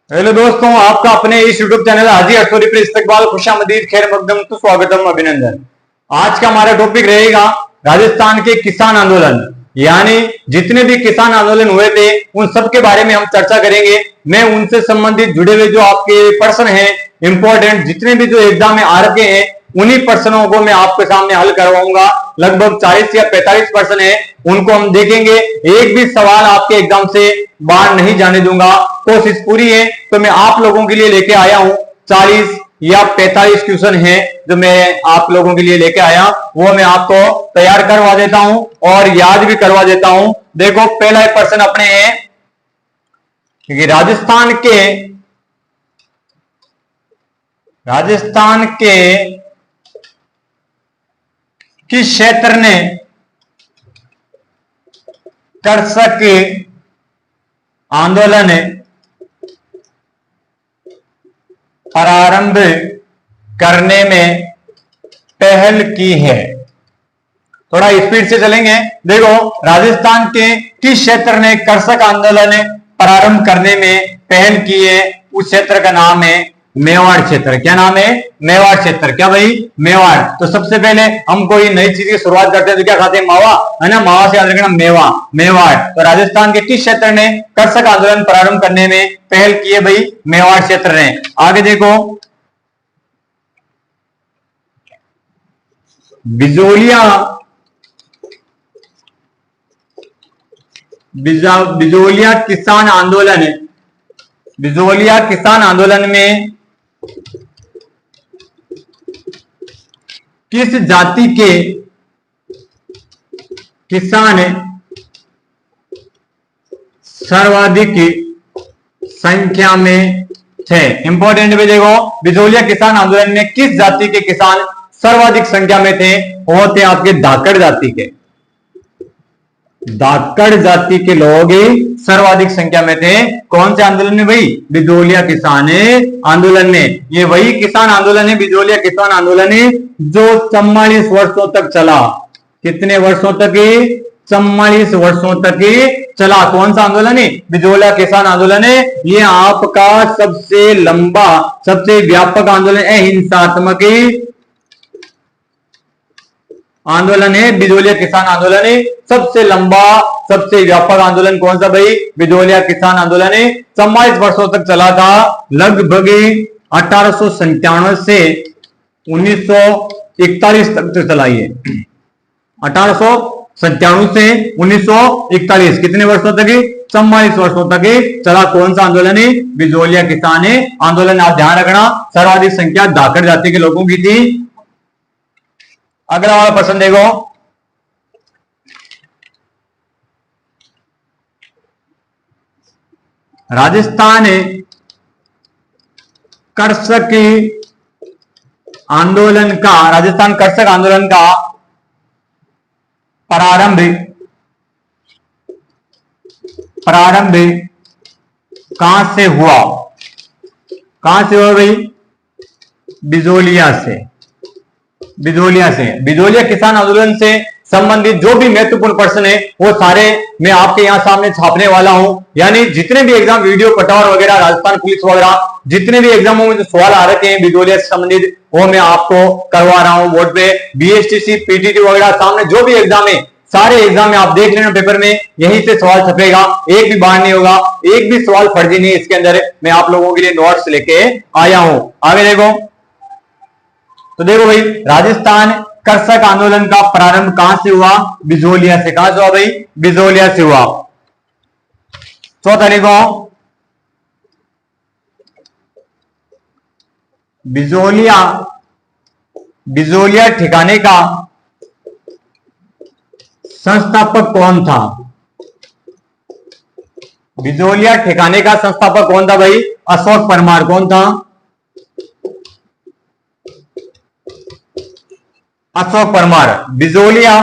Hello दोस्तों, आपका अपने इस यूट्यूब चैनल हाजी हटोरी पर इस्तकबाल, खुशामदीद, खैर मकदम, तो स्वागतम, अभिनंदन। आज का हमारा टॉपिक रहेगा राजस्थान के किसान आंदोलन, यानी जितने भी किसान आंदोलन हुए थे उन सब के बारे में हम चर्चा करेंगे। मैं उनसे संबंधित जुड़े हुए जो आपके प्रश्न हैं, इंपॉर्टेंट जितने भी जो एग्जाम में आ रखे हैं, उन्हीं प्रश्नों को मैं आपके सामने हल करवाऊंगा। लगभग 40 या 45 प्रश्न है, उनको हम देखेंगे। एक भी सवाल आपके एग्जाम से बाहर नहीं जाने दूंगा। कोशिश पूरी है तो मैं आप लोगों के लिए लेके आया हूं 40 या 45 क्वेश्चन है जो मैं आप लोगों के लिए लेके आया, वो मैं आपको तैयार करवा देता हूं और याद भी करवा देता हूं। देखो, पहला प्रश्न अपने है कि राजस्थान के किस क्षेत्र ने कृषक आंदोलन प्रारंभ करने में पहल की है? थोड़ा स्पीड से चलेंगे। देखो, राजस्थान के किस क्षेत्र ने कृषक आंदोलन प्रारंभ करने में पहल की है? उस क्षेत्र का नाम है मेवाड़ क्षेत्र। क्या नाम है? मेवाड़ क्षेत्र। क्या भाई? मेवाड़। तो सबसे पहले हम कोई नई चीज की शुरुआत करते हैं तो क्या खाते हैं? मावा, है ना। मावा से याद रखना मेवा, मेवाड़। तो राजस्थान के किस क्षेत्र ने कृषक आंदोलन प्रारंभ करने में पहल की है? भाई मेवाड़ क्षेत्र ने। आगे देखो, बिजोलिया किसान आंदोलन में किस जाति के किसान सर्वाधिक संख्या में थे? इंपॉर्टेंट भी देखो, बिजोलिया किसान आंदोलन में किस जाति के किसान सर्वाधिक संख्या में थे? वो थे आपके धाकड़ जाति के। धाकड़ जाति के लोग सर्वाधिक संख्या में थे। कौन से आंदोलन में? भाई बिजोलिया किसान आंदोलन में। ये वही किसान आंदोलन है, बिजोलिया किसान आंदोलन है, जो 44 वर्षों तक चला। कितने वर्षों तक? 44 वर्षों तक चला। कौन सा आंदोलन है? बिजोलिया किसान आंदोलन है। ये आपका सबसे लंबा, सबसे व्यापक आंदोलन, अहिंसात्मक आंदोलन है बिजोलिया किसान आंदोलन है। सबसे लंबा, सबसे व्यापक आंदोलन कौन सा? भाई बिजोलिया किसान आंदोलन है। 44 वर्षों तक चला था। लगभग 1897 से 1941 तक तो चला है। 1897 से 1941, कितने वर्षों तक? 44 वर्षों तक चला। कौन सा आंदोलन है? बिजोलिया किसान आंदोलन। आप ध्यान रखना, सर्वाधिक संख्या धाकड़ जाति के लोगों की थी। अगला वाला प्रश्न देखो, राजस्थान कृषक आंदोलन का प्रारंभ कहां से हुआ? कहां से हुआ भाई? बिजोलिया से। बिजोलिया किसान आंदोलन से संबंधित जो भी महत्वपूर्ण प्रश्न है वो सारे मैं आपके यहां सामने छापने वाला हूं। यानी जितने भी एग्जाम, वीडियो कटौर वगैरह, राजस्थान पुलिस वगैरह, जितने भी एग्जामों में जो सवाल आ रखे हैं बिजोलिया से संबंधित, वो मैं आपको करवा रहा हूं बोर्ड पे। बीएसटीसी, पीटीटी वगैरह, सामने जो भी एग्जाम है, सारे एग्जाम में आप देख लेना, पेपर में यहीं से सवाल छपेगा, एक भी बाहर नहीं होगा, एक भी सवाल फर्जी नहीं। इसके अंदर मैं आप लोगों के लिए नोट्स लेके आया हूं। आगे देखो, तो देखो भाई, राजस्थान कृषक आंदोलन का प्रारंभ कहां से हुआ? बिजोलिया से। कहां से हुआ भाई? बिजोलिया से हुआ। चौथा देखो, बिजोलिया ठिकाने का संस्थापक कौन था? बिजोलिया ठिकाने का संस्थापक कौन था भाई? अशोक परमार। कौन था? अशोक परमार। बिजोलिया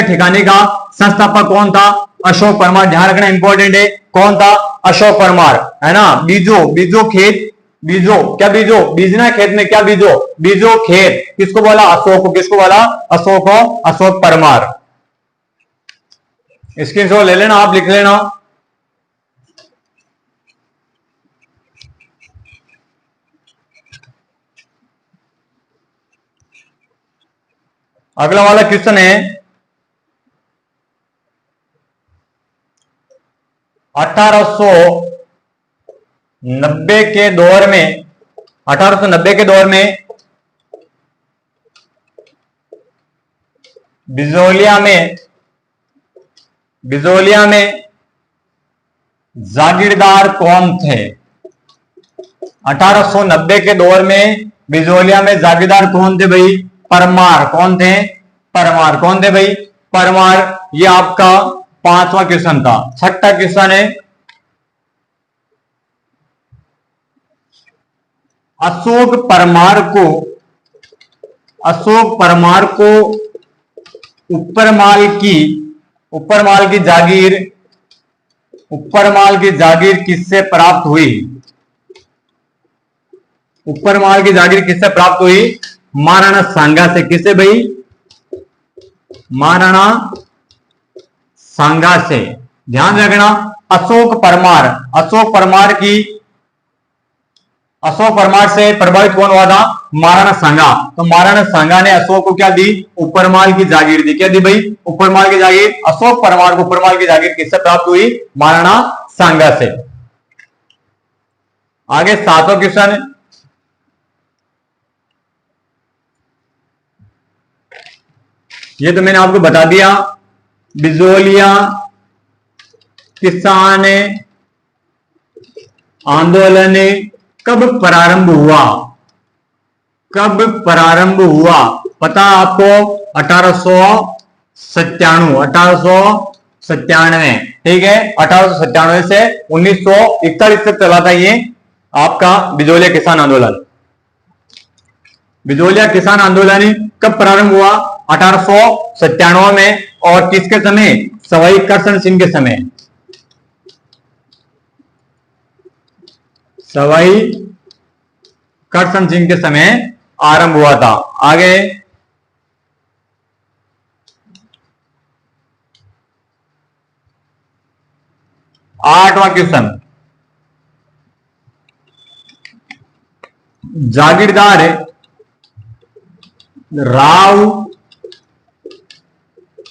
ठिकाने का संस्थापक कौन था? अशोक परमार। ध्यान रखना, इंपॉर्टेंट है। कौन था? अशोक परमार, है ना। बीजो खेत, क्या बीजना खेत में, क्या बीजो खेत किसको बोला? अशोक। किसको बोला? अशोक परमार। स्क्रीनशॉट ले लेना, आप लिख लेना। अगला वाला क्वेश्चन है 1890 के दौर में 1890 के दौर में बिजोलिया में जागीरदार कौन थे? 1890 के दौर में बिजोलिया में जागीरदार कौन थे भाई? परमार। कौन थे? परमार। कौन थे भाई? परमार। ये आपका 5वां क्वेश्चन था। 6ठा क्वेश्चन है अशोक परमार को ऊपरमाल की जागीर किससे प्राप्त हुई? ऊपरमाल की जागीर किससे प्राप्त हुई? महाराणा सांगा से। किससे भाई? महाराणा सांगा से। ध्यान रखना, अशोक परमार से प्रभावित कौन हुआ था? महाराणा सांगा। तो महाराणा सांगा ने अशोक को क्या दी? ऊपरमाल की जागीर दी। क्या दी भाई? ऊपरमाल की जागीर। अशोक परमार को ऊपरमाल की जागीर किससे प्राप्त हुई? महाराणा सांगा से। आगे 7वां क्वेश्चन, ये तो मैंने आपको बता दिया। बिजोलिया किसान आंदोलन कब प्रारंभ हुआ? पता आपको? 1897। ठीक है, 1897 से 1941 तक चला था ये आपका बिजोलिया किसान आंदोलन। बिजोलिया किसान आंदोलन कब प्रारंभ हुआ? 1897 में। और किसके समय? सवाई करसन सिंह के समय। सवाई करसन सिंह के समय आरंभ हुआ था। आगे 8वां क्वेश्चन, जागीरदार राव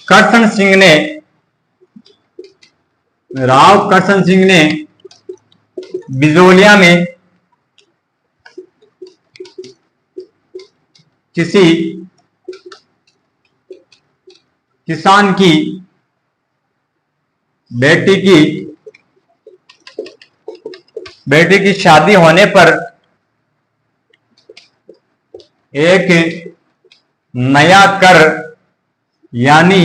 करसन सिंह ने बिजोलिया में किसी किसान की बेटी की शादी होने पर एक नया कर यानी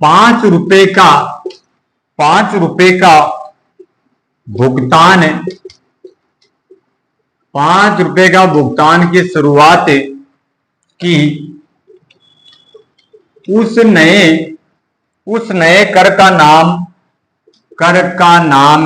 5 रुपए का भुगतान 5 रुपए का भुगतान की शुरुआत की। उस नए कर का नाम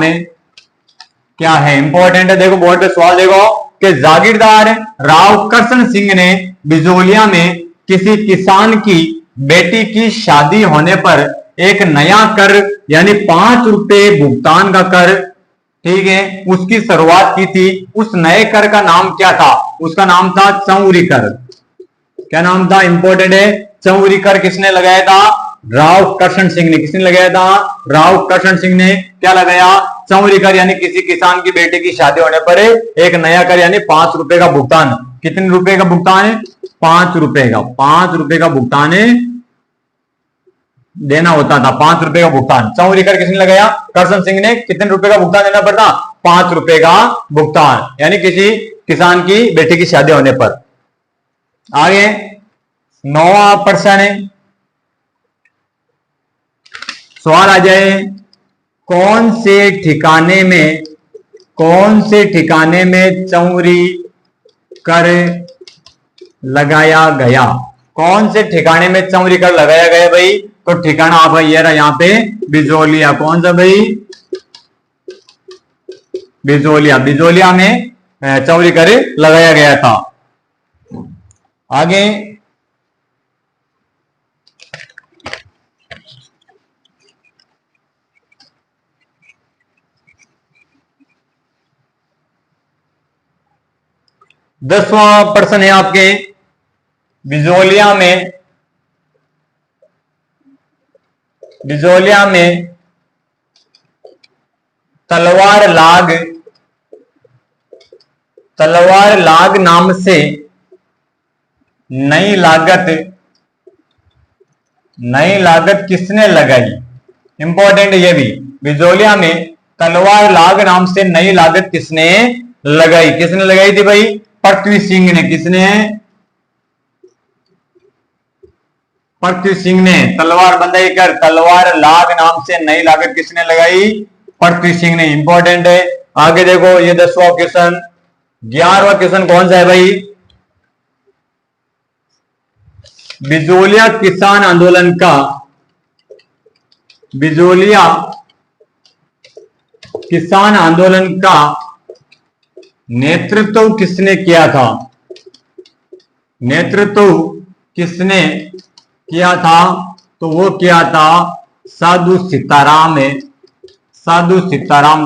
क्या है? इंपॉर्टेंट है, देखो बोर्ड पे सवाल देखो कि जागीरदार राव करसन सिंह ने बिजोलिया में किसी किसान की बेटी की शादी होने पर एक नया कर यानी 5 रुपए भुगतान का कर, ठीक है, उसकी शुरुआत की थी। उस नए कर का नाम क्या था? उसका नाम था चौरी कर। क्या नाम था? इंपॉर्टेंट है। चौरी कर किसने लगाया था? राव करसन सिंह ने। किसने लगाया था? राव करसन सिंह ने क्या लगाया? चौरी कर यानी किसी किसान की बेटे की शादी होने पर एक नया कर यानी 5 रुपए का भुगतान। कितने रुपए का भुगतान है? 5 रुपए का। 5 रुपए का भुगतान देना होता था। 5 रुपए का भुगतान चौरी कर किसने लगाया? करसन सिंह ने। कितने रुपए का भुगतान देना पड़ता? 5 रुपए का भुगतान यानी किसी किसान की बेटी की शादी होने पर। आगे 9वां प्रश्न है, सवाल आ जाए, कौन से ठिकाने में चौरी कर लगाया गया? कौन से ठिकाने में चौरी कर लगाया गया भाई? तो ठिकाना आप ये रहा यहां पे बिजोलिया। कौन सा भाई? बिजोलिया में चौरी कर लगाया गया था। आगे 10वां प्रश्न है आपके, बिजोलिया में तलवार लाग नाम से नई लागत किसने लगाई? इंपॉर्टेंट ये भी, बिजोलिया में तलवार लाग नाम से नई लागत किसने लगाई? किसने लगाई थी भाई? पृथ्वी सिंह ने। किसने? पृथ्वी सिंह ने। तलवार बंदाई कर, तलवार लाग नाम से नई लागत किसने लगाई? पृथ्वी सिंह ने। इंपॉर्टेंट है। आगे देखो, ये 10वां क्वेश्चन। 11वां क्वेश्चन कौन सा है भाई? बिजोलिया किसान आंदोलन का नेतृत्व किसने किया था? तो वो किया था साधु सीताराम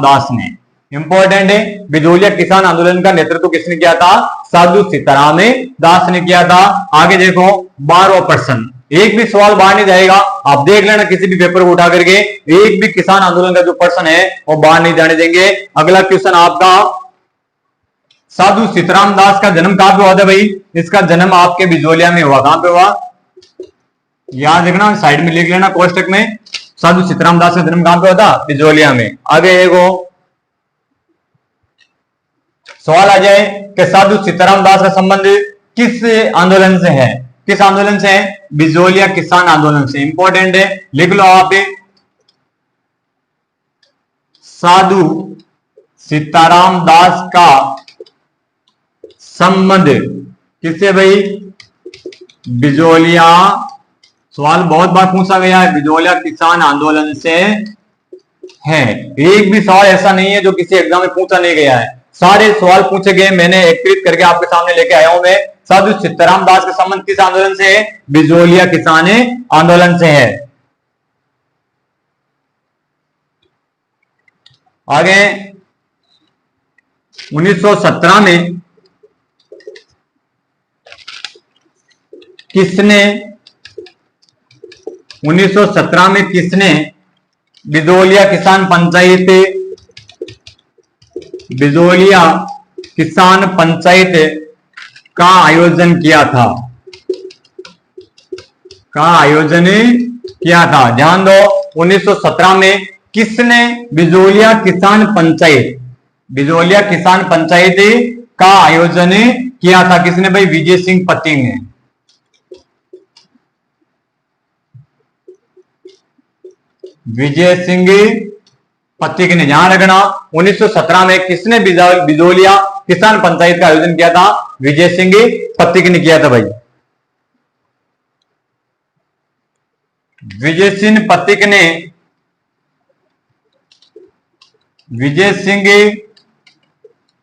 दास ने। इंपॉर्टेंट है। बिजोलिया किसान आंदोलन का नेतृत्व किसने किया था? साधु सीताराम दास ने किया था। आगे देखो, 12वां प्रश्न। एक भी सवाल बाहर नहीं जाएगा, आप देख लेना किसी भी पेपर को उठा करके। एक भी किसान आंदोलन का जो प्रश्न है वो बाहर नहीं जाने देंगे। अगला क्वेश्चन आपका, साधु सीताराम दास का जन्म कहां पे हुआ था भाई? इसका जन्म आपके बिजोलिया में हुआ। कहां पे हुआ? याद रखना, साइड में लिख लेना कोष्टक में। साधु सीताराम दास का जन्म कहां पे हुआ था? बिजोलिया में। आगे देखो, सवाल आ जाए कि साधु सीताराम दास का संबंध किस आंदोलन से है? किस आंदोलन से है? बिजोलिया किसान आंदोलन से। इंपॉर्टेंट है, लिख लो आप। साधु सीताराम दास का संबंध किससे भाई? बिजोलिया। सवाल बहुत बार पूछा गया है, बिजोलिया किसान आंदोलन से है। एक भी सवाल ऐसा नहीं है जो किसी एग्जाम में पूछा नहीं गया है। सारे सवाल पूछे गए, मैंने एकत्रित करके आपके सामने लेके आया हूं मैं। साधु सीताराम दास का संबंध किस आंदोलन से है? बिजोलिया किसान आंदोलन से है। आगे 1917 में किसने बिजोलिया किसान पंचायत का आयोजन किया था? ध्यान दो, 1917 में किसने बिजोलिया किसान पंचायत का आयोजन किया था? किसने भाई? विजय सिंह पतिक ने। विजय सिंह पतिक ने। ध्यान रखना, 1917 में किसने बिजोलिया किसान पंचायत का आयोजन किया था? विजय सिंह पतिक ने किया था भाई। विजय सिंह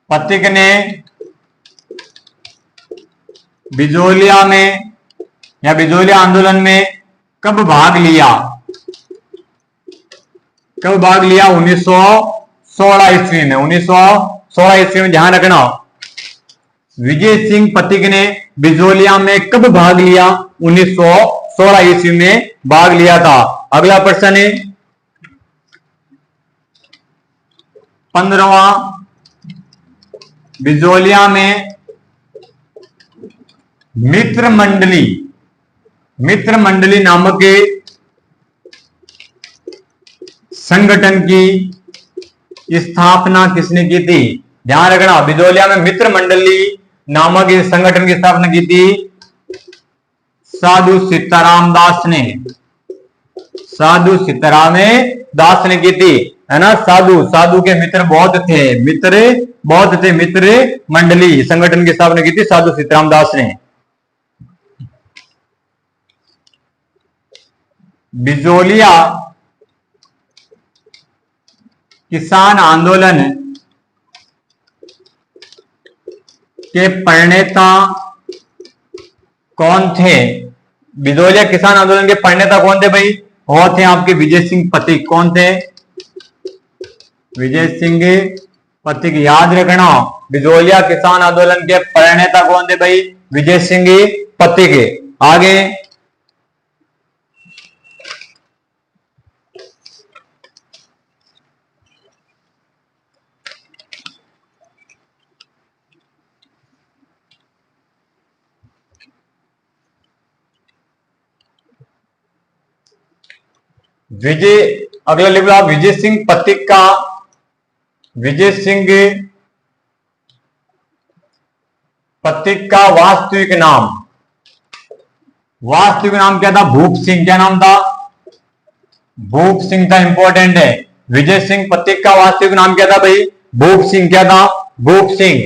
पतिक ने बिजोलिया में या बिजोलिया आंदोलन में कब भाग लिया? 1916 ईस्वी में। 1916 ईस्वी में। ध्यान रखना, विजय सिंह पतिक ने बिजोलिया में कब भाग लिया? 1916 ईस्वी में भाग लिया था। अगला प्रश्न है 15वां। बिजोलिया में मित्र मंडली नामक संगठन की स्थापना किसने की थी? ध्यान रखना, बिजोलिया में मित्र मंडली नामक संगठन की स्थापना की थी साधु सीताराम दास ने। की थी, है ना। साधु के मित्र बहुत थे। मित्र मंडली संगठन की स्थापना की थी साधु सीताराम दास ने। बिजोलिया किसान आंदोलन के प्रणेता कौन थे? बिजोलिया किसान आंदोलन के प्रणेता कौन थे भाई? वो थे आपके विजय सिंह पतिक। कौन थे? विजय सिंह पतिक। याद रखना, बिजोलिया किसान आंदोलन के प्रणेता कौन थे भाई? विजय सिंह पति के। आगे विजय, अगला लिख लो आप, विजय सिंह पथिक का, विजय सिंह पथिक का वास्तविक नाम, वास्तविक नाम क्या था? भूप सिंह। क्या नाम था? भूप सिंह था। इंपॉर्टेंट है। विजय सिंह पथिक का वास्तविक नाम क्या था भाई? भूप सिंह। क्या था? भूप सिंह।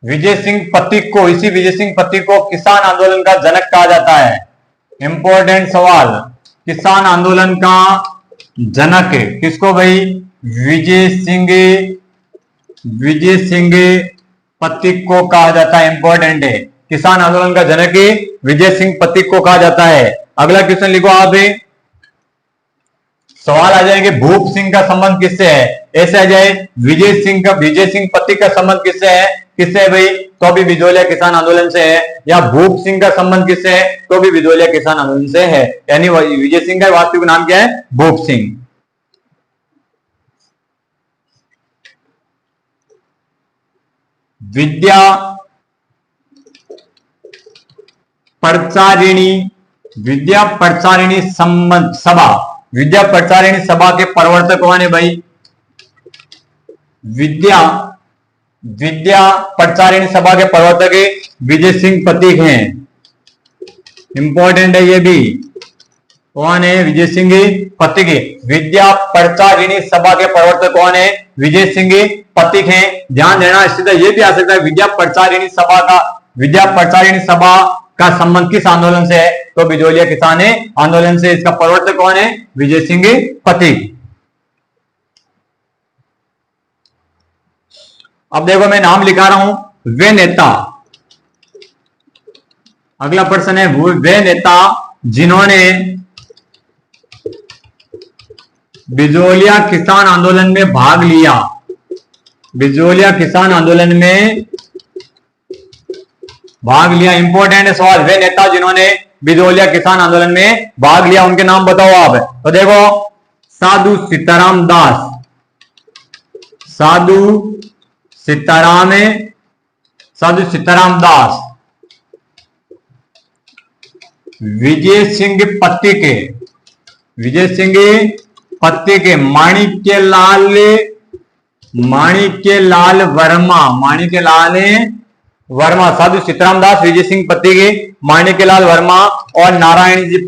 विजय सिंह पथिक को, इसी विजय सिंह पथिक को किसान आंदोलन का जनक कहा जाता है। इंपॉर्टेंट सवाल, किसान आंदोलन का जनक किसको भाई? विजय सिंह पथिक को कहा जाता है। इंपॉर्टेंट है, किसान आंदोलन का जनक विजय सिंह पथिक को कहा जाता है। अगला क्वेश्चन लिखो आप। सवाल आ जाएंगे भूप सिंह का संबंध किससे है? ऐसे आ जाए विजय सिंह पथिक का संबंध किससे है? किससे है भाई? तो भी बिजोलिया किसान आंदोलन से है। या भूप सिंह का संबंध किससे है? तो भी बिजोलिया किसान आंदोलन से है। यानी विजय सिंह का वास्तविक नाम क्या है? भूप सिंह। विद्या प्रचारिणी सभा, विद्या प्रचारिणी सभा के प्रवर्तक कौन है भाई? विद्या प्रचारिणी सभा के प्रवर्तक विजय सिंह पथिक हैं। इंपॉर्टेंट है ये भी। कौन है? विजय सिंह पथिक। विद्या प्रचारिणी सभा के प्रवर्तक कौन है? विजय सिंह पथिक हैं। ध्यान देना, इससे ये भी आ सकता है विद्या प्रचारिणी सभा का संबंध किस आंदोलन से है? तो बिजोलिया किसान आंदोलन से। इसका प्रवर्तक कौन है? विजय सिंह पथिक। अब देखो मैं नाम लिखा रहा हूं, वे नेता। अगला प्रश्न है, वे नेता जिन्होंने बिजोलिया किसान आंदोलन में भाग लिया। बिजोलिया किसान आंदोलन में भाग लिया। इंपॉर्टेंट सवाल, वे नेता जिन्होंने बिजोलिया किसान आंदोलन में भाग लिया, उनके नाम बताओ आप। तो देखो, साधु सीताराम दास, साधु सीताराम दास, विजय सिंह पथिक, माणिक्यलाल वर्मा, साधु सीताराम दास, विजय सिंह पथिक, माणिक्यलाल वर्मा और नारायण जी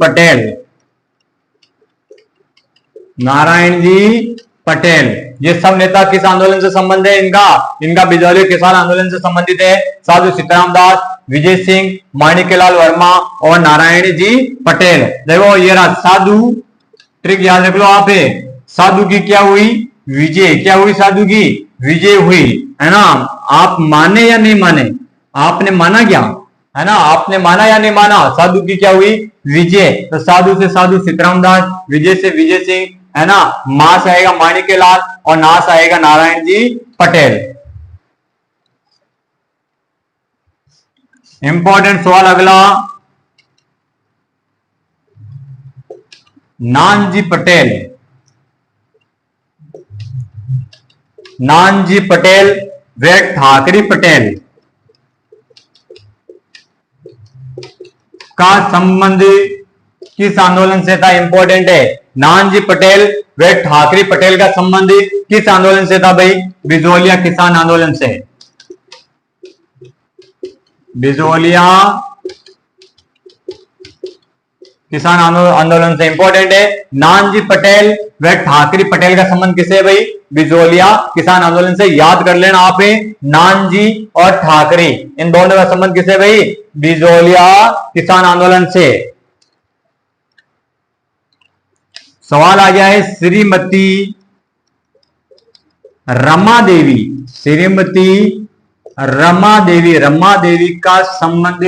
पटेल। ये सब नेता किस आंदोलन से संबंध है इनका बिजोलिया किसान आंदोलन से संबंधित है। साधु सीताराम दास, विजय सिंह, माणिक्यलाल वर्मा और नारायण जी पटेल। देखो ये रहा साधु, ट्रिक याद रख लो आप। साधु की क्या हुई? विजय। क्या हुई? साधु की विजय हुई, है ना। आप माने या नहीं माने? आपने माना क्या? है ना, आपने माना या नहीं माना? साधु की क्या हुई? विजय। तो साधु से साधु सीताराम दास, विजय से विजय सिंह, है ना। मां से आएगा माणिक्यलाल और ना से आएगा नारायण जी पटेल। इंपॉर्टेंट सवाल अगला, नानजी पटेल व ठाकरे पटेल का संबंध किस आंदोलन से था? इंपॉर्टेंट है। नानजी पटेल व ठाकरे पटेल का संबंध किस आंदोलन से था भाई? बिजोलिया किसान आंदोलन से। बिजोलिया किसान आंदोलन से। इंपॉर्टेंट है, नानजी पटेल व ठाकरे पटेल का संबंध किससे है भाई? बिजोलिया किसान आंदोलन से। याद कर लेना आप, नानजी और ठाकरे, इन दोनों का संबंध किससे है भाई? बिजोलिया किसान आंदोलन से। सवाल आ गया है, श्रीमती रमा देवी का संबंध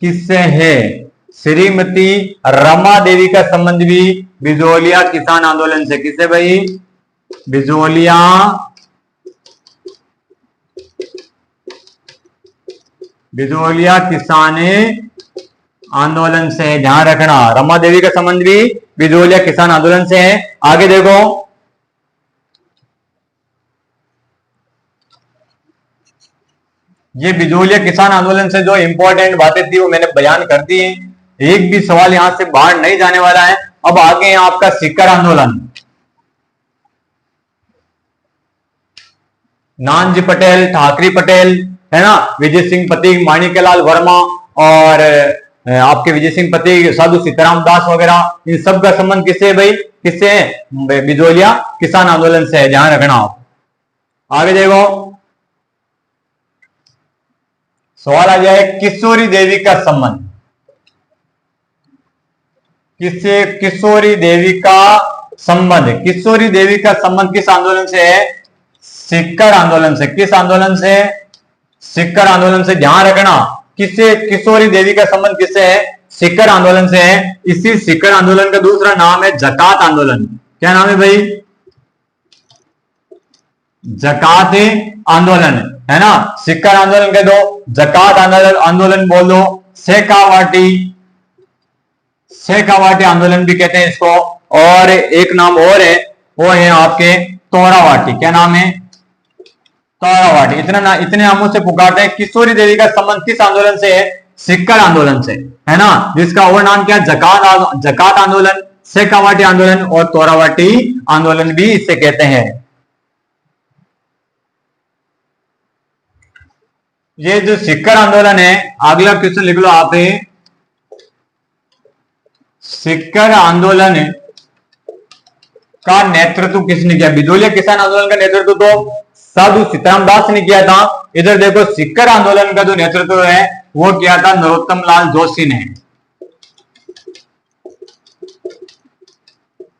किससे है? श्रीमती रमा देवी का संबंध भी बिजोलिया किसान आंदोलन से। किससे भाई? बिजोलिया किसान आंदोलन से है, ध्यान रखना। रमा देवी का संबंध भी बिजोलिया किसान आंदोलन से है। आगे देखो, ये बिजोलिया किसान आंदोलन से जो इंपॉर्टेंट बातें थी वो मैंने बयान कर दी है। एक भी सवाल यहां से बाहर नहीं जाने वाला है। अब आगे है आपका सीकर आंदोलन। नानजी पटेल, ठाकरे पटेल, है ना, विजय सिंह पति माणिक्यलाल वर्मा और आपके विजय सिंह पति साधु सीताराम दास वगैरह, इन सब का संबंध किससे है भाई? किससे है? बिजोलिया किसान आंदोलन से है, ध्यान रखना आप। आगे देखो, सवाल आ जाए किशोरी देवी का संबंध। किससे? किशोरी देवी का संबंध। किशोरी देवी का संबंध किस आंदोलन से है? सीकर आंदोलन से। किस आंदोलन से? सीकर आंदोलन से, ध्यान रखना। किससे? किशोरी देवी का संबंध किससे है? सीकर आंदोलन से है। इसी सीकर आंदोलन का दूसरा नाम है जकात आंदोलन। क्या नाम है भाई? जकात आंदोलन, है ना। सीकर आंदोलन कह दो, जकात आंदोलन बोल दो, शेखावाटी आंदोलन भी कहते हैं इसको। और एक नाम और है, वो है आपके तोरावाटी। क्या नाम है? तोरावाटी। इतने नामों से पुकारते हैं। किशोरी देवी का संबंध किस आंदोलन से है? सीकर आंदोलन से, है ना, जिसका और नाम क्या? जकात आंदोलन, शेखावाटी आंदोलन और तोरावाटी आंदोलन भी इससे कहते हैं। ये जो सीकर आंदोलन है, अगला क्वेश्चन लिख लो आप। सीकर आंदोलन का नेतृत्व किसने किया? बिजोलिया किसान आंदोलन का नेतृत्व तो साधु सीताराम दास ने किया था। इधर देखो, सीकर आंदोलन का जो नेतृत्व है वो किया था नरोत्तम लाल जोशी ने।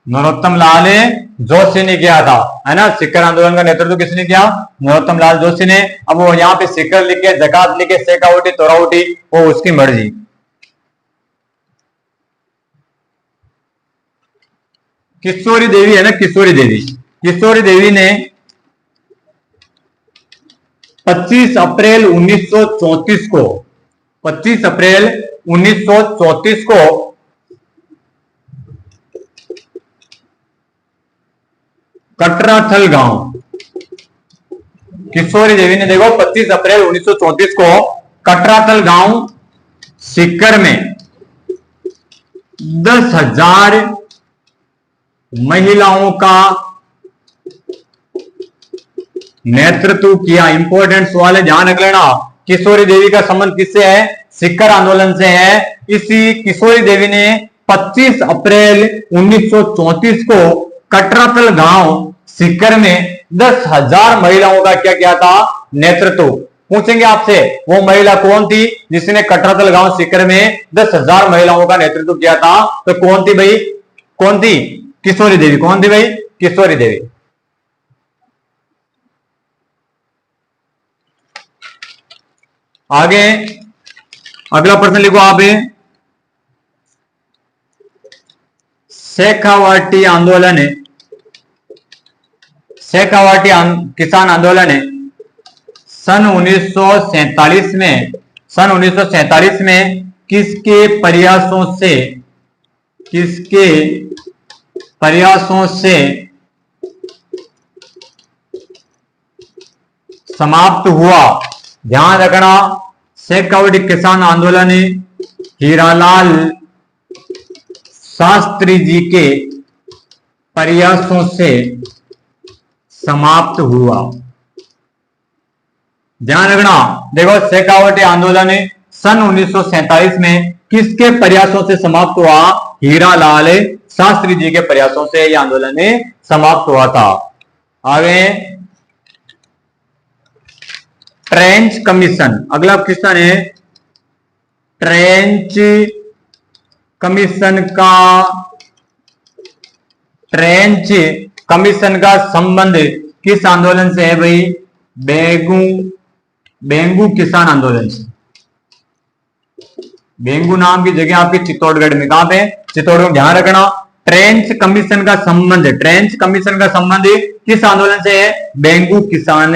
नरोत्तम लाल जोशी ने किया था, है ना। सीकर आंदोलन का नेतृत्व किसने किया? नरोत्तम लाल जोशी ने। अब वो यहाँ पे सीकर लिखे, जकात लिखे, शेखावाटी, तोरावाटी, वो उसकी मर्जी। किशोरी देवी है ना, किशोरी देवी ने 25 अप्रैल 1934 को 25 अप्रैल 1934 को कटराथल गांव, किशोरी देवी ने देखो 25 अप्रैल 1934 को कटराथल गांव सीकर में 10,000 महिलाओं का नेतृत्व किया। इंपॉर्टेंट सवाल है, ध्यान रख लेना। किशोरी देवी का संबंध किससे है? सीकर आंदोलन से है। इसी किशोरी देवी ने 25 अप्रैल 1934 को कटराथल गांव सीकर में 10,000 महिलाओं का क्या किया था? नेतृत्व। पूछेंगे आपसे, वो महिला कौन थी जिसने कटराथल गांव सीकर में 10,000 महिलाओं का नेतृत्व किया था? तो कौन थी भाई? कौन थी? किशोरी देवी। कौन थी भाई? किशोरी देवी। आगे अगला प्रश्न लिखो आप। शेखावाटी आंदोलन किसान आंदोलन सन 1947 में किसके प्रयासों से समाप्त हुआ? ध्यान रखना, शेखावाटी किसान आंदोलन हीरालाल शास्त्री जी के प्रयासों से समाप्त हुआ। ध्यान रखना, देखो शेखावाटी आंदोलन सन 1947 में किसके प्रयासों से समाप्त हुआ? हीरालाल शास्त्री जी के प्रयासों से यह आंदोलन समाप्त हुआ था। आगे ट्रेंच कमीशन, अगला क्वेश्चन है ट्रेंच कमीशन का संबंध किस आंदोलन से है भाई? बेंगू किसान आंदोलन से। बेंगू नाम की जगह आपके चित्तौड़गढ़ में, कहां पे? चित्तौड़गढ़। ध्यान रखना, ट्रेंच कमीशन का संबंध किस आंदोलन से है? बेंगू किसान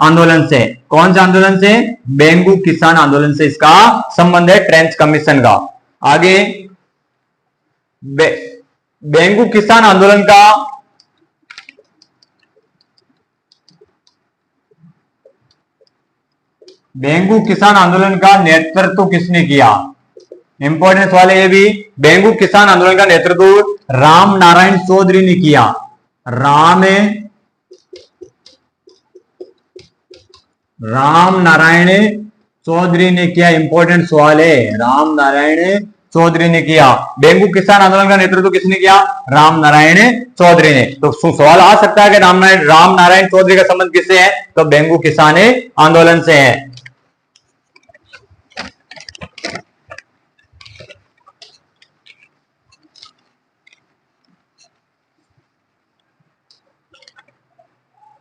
आंदोलन से। कौन सा आंदोलन से? बेंगू किसान आंदोलन से इसका संबंध है ट्रेंच कमीशन का। आगे बेंगू किसान आंदोलन का नेतृत्व किसने किया? इंपॉर्टेंस वाले ये भी, बेंगू किसान आंदोलन का नेतृत्व राम नारायण चौधरी ने किया। राम नारायण चौधरी ने किया। इंपॉर्टेंट सवाल है, राम नारायण चौधरी ने किया। बेंगू किसान आंदोलन का नेतृत्व किसने किया? राम नारायण चौधरी ने। तो सवाल आ सकता है कि राम नारायण चौधरी का संबंध किससे है? तो बेंगू किसान आंदोलन से है।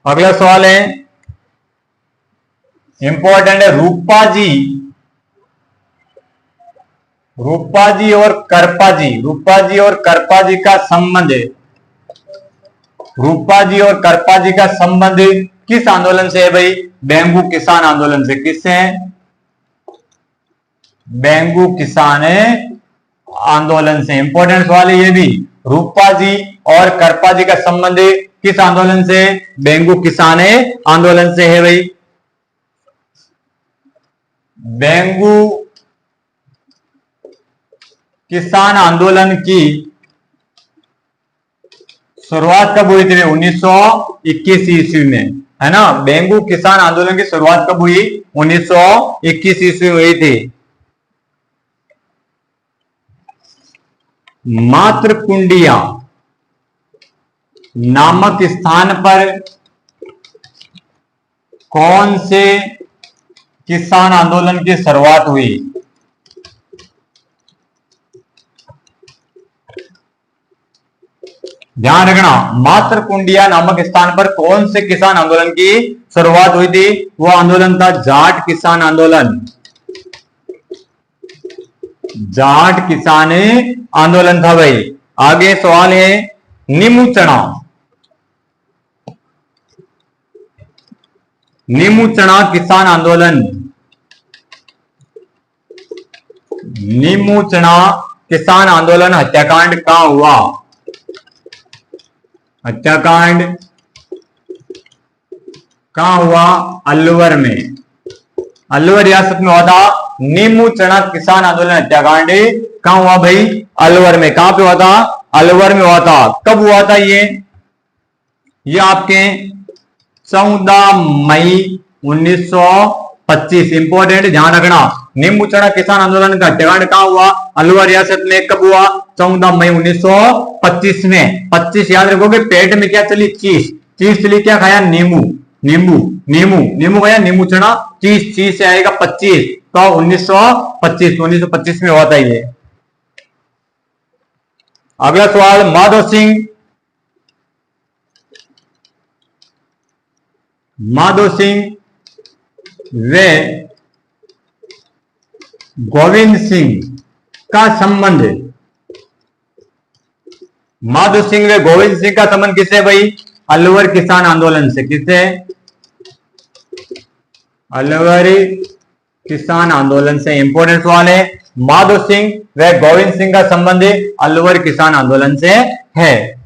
अगला सवाल है, इंपॉर्टेंट है, रूपा जी और करपा जी का संबंध है। रूपा जी और करपा जी का संबंध किस आंदोलन से है भाई? बेंगू किसान आंदोलन से। किससे है? बेंगू किसान आंदोलन से। इंपॉर्टेंट सवाल है ये भी, रूपा जी और करपा जी का संबंध किस आंदोलन से? बेंगू किसान आंदोलन से है भाई। बेंगू किसान आंदोलन की शुरुआत कब हुई थी? 1921 ईस्वी में, है ना। बेंगू किसान आंदोलन की शुरुआत कब हुई? 1921 ईस्वी हुई थी। मातृकुंडिया नामक स्थान पर कौन से किसान आंदोलन की शुरुआत हुई? ध्यान रखना, मातृकुंडिया नामक स्थान पर कौन से किसान आंदोलन की शुरुआत हुई थी? वो आंदोलन था जाट किसान आंदोलन। जाट किसान आंदोलन था भाई। आगे सवाल है, नीमू चना किसान आंदोलन। नीमू चना किसान आंदोलन हत्याकांड कहां हुआ? हत्याकांड कहां हुआ? अलवर में। अलवर रियासत में हुआ था नीमू चना किसान आंदोलन हत्याकांड। कहां हुआ भाई? अलवर में। कहां पे हुआ था? अलवर में हुआ था। कब हुआ था ये आपके 14 मई 1925। इंपॉर्टेंट, ध्यान रखना, नींबू चना किसान आंदोलन का हत्याकांड कहां हुआ? अलवर रियासत में। कब हुआ? 14 मई 1925 में। 25 याद रखोगे। पेट में क्या चली? चीज चली। क्या खाया? नींबू खाया, नींबू चना। चीज से आएगा 25, तो 1925 में हुआ था ये। अगला सवाल, माधव सिंह व गोविंद सिंह का संबंध। माधव सिंह व गोविंद सिंह का संबंध किससे भाई? अलवर किसान आंदोलन से। किससे? अलवर किसान आंदोलन से। इंपॉर्टेंट सवाल है, माधव सिंह व गोविंद सिंह का संबंध अलवर किसान आंदोलन से है।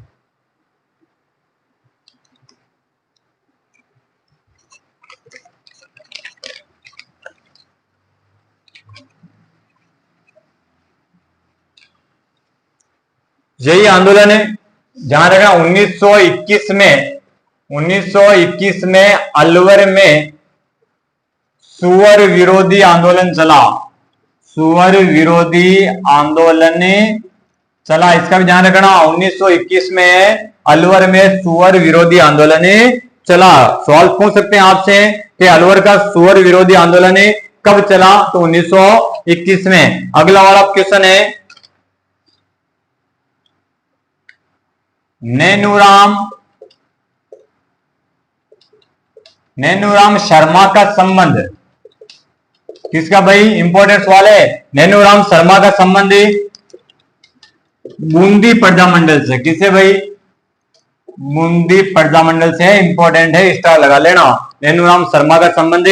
यही आंदोलन है, जहां रखना 1921 में अलवर में सुअर विरोधी आंदोलन चला। सुअर विरोधी आंदोलन चला, इसका भी ध्यान रखना। 1921 में अलवर में सुअर विरोधी आंदोलन चला। सवाल पूछ सकते हैं आपसे कि अलवर का सुअर विरोधी आंदोलन कब चला? तो 1921 में। अगला वाला क्वेश्चन है, नैनूराम शर्मा का संबंध किसका भाई? इंपॉर्टेंट सवाल है। नैनूराम शर्मा का संबंध बूंदी प्रजामंडल से। किससे भाई? बूंदी प्रजामंडल से। इंपॉर्टेंट है, स्टार लगा लेना। नैनूराम शर्मा का संबंध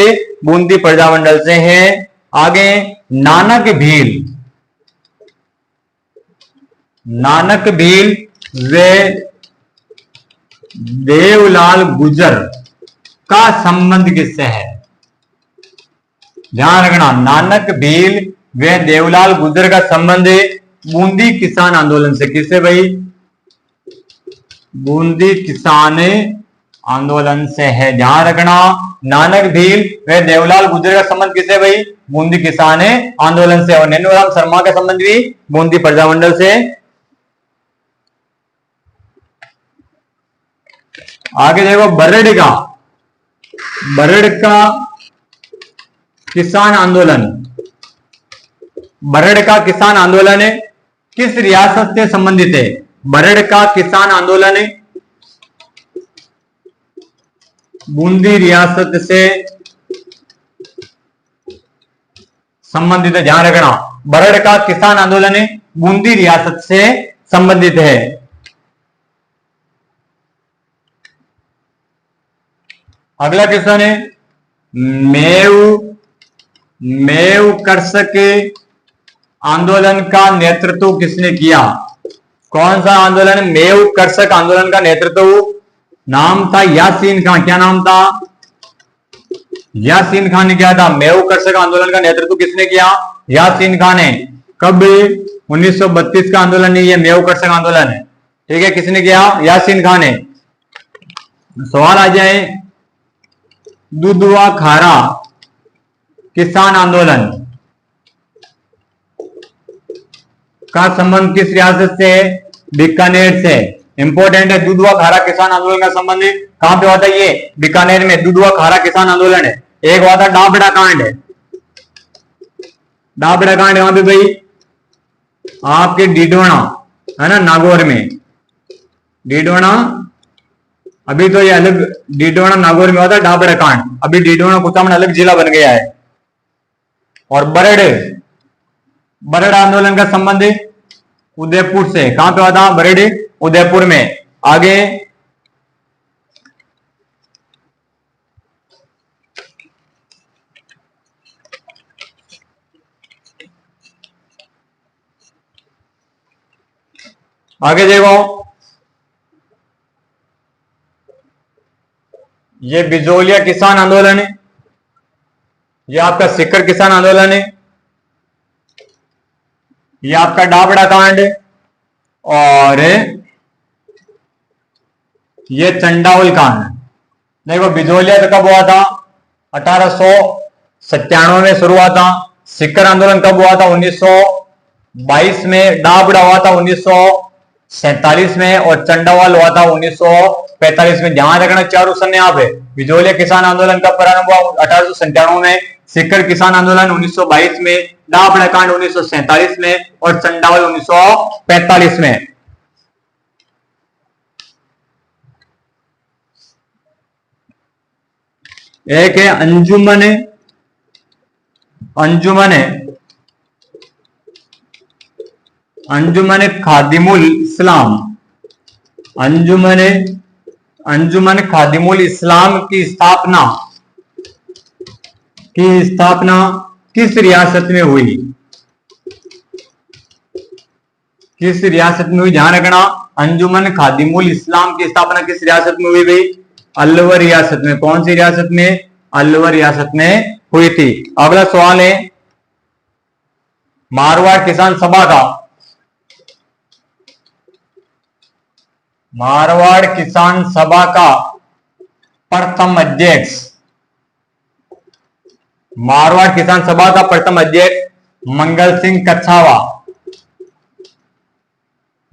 बूंदी प्रजामंडल से है। आगे, नानक नानक भील व देवलाल गुजर का संबंध किससे है? ध्यान रखना, नानक भील व देवलाल गुजर का संबंध बूंदी किसान आंदोलन से। किससे भाई? बूंदी किसान आंदोलन से है। ध्यान रखना, नानक भील व देवलाल गुजर का संबंध किससे भाई? बूंदी किसान आंदोलन से। और नैनूराम शर्मा का संबंध भी बूंदी प्रजामंडल से। आगे देखो, बरड़ का किसान आंदोलन। बरड़ का किसान आंदोलन किस रियासत से संबंधित है? बरड़ का किसान आंदोलन बूंदी रियासत से संबंधित है। ध्यान रखना, बरड़ का किसान आंदोलन बूंदी रियासत से संबंधित है। अगला क्वेश्चन है, मेव कर्षक आंदोलन का नेतृत्व किसने किया? कौन सा आंदोलन? मेव कर्षक आंदोलन का नेतृत्व नाम था यासीन खान। क्या नाम था? यासीन खान ने किया था। मेव कर्षक आंदोलन का नेतृत्व किसने किया? यासीन खान ने। कब? 1932 का आंदोलन है ये, मेव कर्षक आंदोलन है। ठीक है, किसने किया? यासीन खान ने। सवाल आ जाए, दुधवा खारा किसान आंदोलन का संबंध किस रियासत से? बीकानेर से। इंपॉर्टेंट है, दुधवा खारा किसान आंदोलन का संबंध कहां पे होता है? ये बीकानेर में दुधवा खारा किसान आंदोलन है। एक हुआ था डाबड़ा कांड है। डाबड़ा कांड वहां पे भाई आपके डीडोना है ना, नागौर में। डीडोना, अभी तो ये अलग डीडोना नागौर में होता है डाबड़ा कांड। अभी डीडोना कुचामन अलग जिला बन गया है। और बरड़ आंदोलन का संबंध उदयपुर से। कहां पे हुआ था? बरड़, उदयपुर में। आगे देखो, ये बिजोलिया किसान आंदोलन है, ये आपका सीकर किसान आंदोलन है, ये आपका डाबड़ा कांड है, और ये चंडावल कांड है। देखो, बिजोलिया तो कब हुआ था? 1897 में शुरू हुआ था। सीकर आंदोलन कब हुआ था? 1922 में। डाबड़ा हुआ था 1947 में, और चंडावल हुआ था 1945 में। ध्यान रखना, चारों सन यहाँ पे। बिजोलिया किसान आंदोलन कब प्रारंभ हुआ? 1897 में। सीकर किसान आंदोलन 1922 में, डाबड़ा कांड 1947 में, और चंडावल 1945 में। एक है अंजुमन खादिमुल इस्लाम। अंजुमन खादिमुल इस्लाम की स्थापना किस रियासत में हुई? किस रियासत में हुई? ध्यान रखना, अंजुमन खादिमुल इस्लाम की स्थापना किस रियासत में हुई भाई? अलवर रियासत में। कौन सी रियासत में? अलवर रियासत में हुई थी। अगला सवाल है, मारवाड़ किसान सभा का प्रथम अध्यक्ष। मारवाड़ किसान सभा का प्रथम अध्यक्ष मंगल सिंह कच्छावा।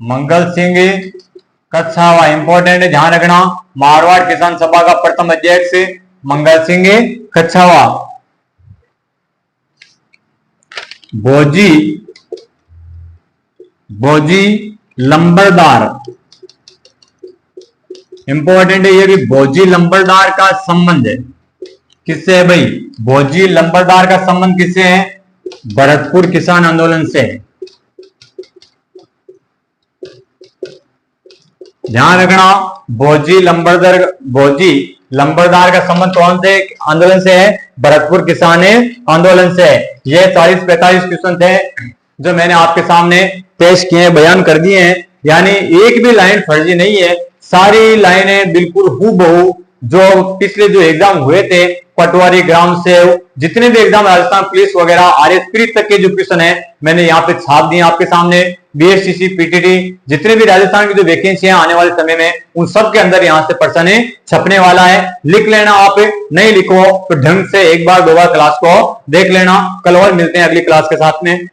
मंगल सिंह कच्छावा इंपॉर्टेंट है, ध्यान रखना। मारवाड़ किसान सभा का प्रथम अध्यक्ष मंगल सिंह कच्छावा। भोजी लंबरदार इंपॉर्टेंट है, ये भी भोजी लंबरदार का संबंध है किससे है भाई? भोजी लंबरदार का संबंध किससे है? भरतपुर किसान आंदोलन से। ध्यान रखना, भोजी लंबरदार का संबंध कौन से आंदोलन से है? भरतपुर किसान आंदोलन से। ये 40-45 क्वेश्चन थे जो मैंने आपके सामने पेश किए हैं, बयान कर दिए हैं। यानी एक भी लाइन फर्जी नहीं है, सारी लाइनें बिल्कुल हूबहू जो पिछले जो एग्जाम हुए थे, पटवारी, ग्राम सेवक, जितने भी एग्जाम राजस्थान पुलिस वगैरह आरएसपी तक के जो क्वेश्चन है मैंने यहाँ पे छाप दिए आपके सामने। बीएसटीसी, पीटीटी, जितने भी राजस्थान की जो वैकेंसी है आने वाले समय में, उन सब के अंदर यहाँ से प्रश्न छपने वाला है। लिख लेना, आप नहीं लिखो तो ढंग से एक बार दो बार क्लास को देख लेना। कल और मिलते हैं अगली क्लास के साथ में।